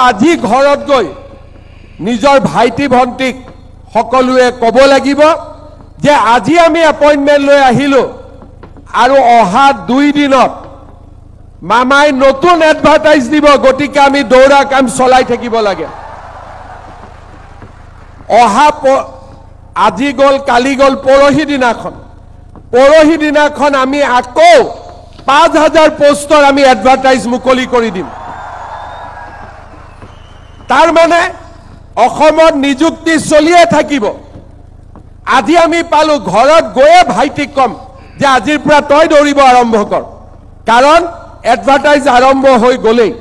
আজি ঘৰত গৈ নিজৰ ভাইটি ভণ্টিক সকলোৱে ক'ব লাগিব যে আজি আমি এপইণ্টমেণ্ট লৈ আহিলো আৰু অহা 2 দিনত মামাই নতুন এডভাৰটাইজ দিব গতিকে আমি দৌৰা কাম চলাই থাকিব লাগে অহা আজি গল কালি গল পৰহি দিনাখন আমি আকৌ 5000 পোষ্টৰ আমি এডভাৰটাইজ মুকলি কৰি দিম তাৰ মানে অসমত নিযুক্তি চলিয়ে থাকিব আজি আমি পালো ঘৰত গৈয়ে ভাইটিক কম যে আজিৰ পৰা তই দৌৰিব আৰম্ভ কৰ কাৰণ এডভাৰটাইজ আৰম্ভ হৈ গলেই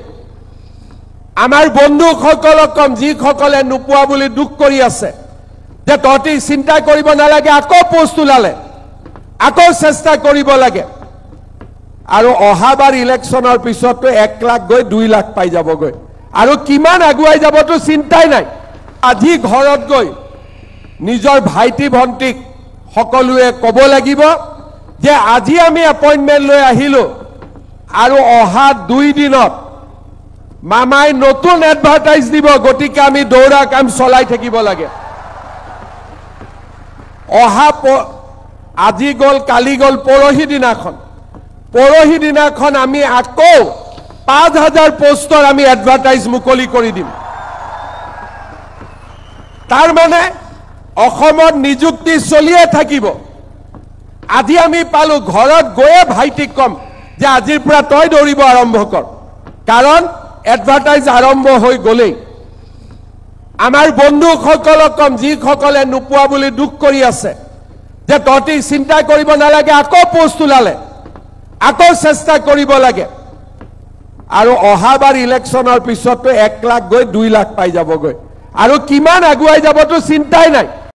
আমাৰ বন্ধুসকলক কম যিসকলে নোপোৱা বুলি দুখ কৰি আছে যে তহঁতি চিন্তা কৰিব নালাগে আকৌ পোষ্ট ওলালে আকৌ চেষ্টা কৰিব লাগে আৰু অহাবাৰ ইলেকশ্যনৰ পিছতো 1 লাখ গৈ 2 লাখ পাই যাবগৈ আৰু কিমান আগুৱাই যাবতো চিন্তাই নাই আজি ঘৰত গৈ নিজৰ ভাইটি ভণ্টিক সকলোৱে ক'ব লাগিব যে আজি আমি এপইণ্টমেণ্ট লৈ আহিলো আৰু অহা 2 দিনত মামাই নতুন এডভাৰটাইজ দিব গতিকে আমি দৌৰা কাম চলাই থাকিব লাগে অহা আজি গল কালি গল পৰহি দিনাখন আমি আকৌ 5000 পোষ্টৰ আমি এডভাৰটাইজ মুকলি কৰি দিম তাৰ মানে অসমত নিযুক্তি চলিয়ে থাকিব আজি আমি পালো ঘৰত গৈয়ে ভাইটিক কম যে আজিৰ পৰা তই দৌৰিব আৰম্ভ কৰ কাৰণ এডভাৰটাইজ আৰম্ভ হৈ গলেই আমাৰ বন্ধুসকলক কম যিসকলে নোপোৱা বুলি দুখ কৰি আছে যে তহঁতি চিন্তা কৰিব নালাগে আকৌ পোষ্ট ওলালে আকৌ চেষ্টা কৰিব লাগে আৰু অহাবাৰ ইলেকশ্যনৰ পিছতো 1 লাখ গৈ 2 লাখ পাই যাবগৈ আৰু কিমান আগুৱাই যাবতো চিন্তাই নাই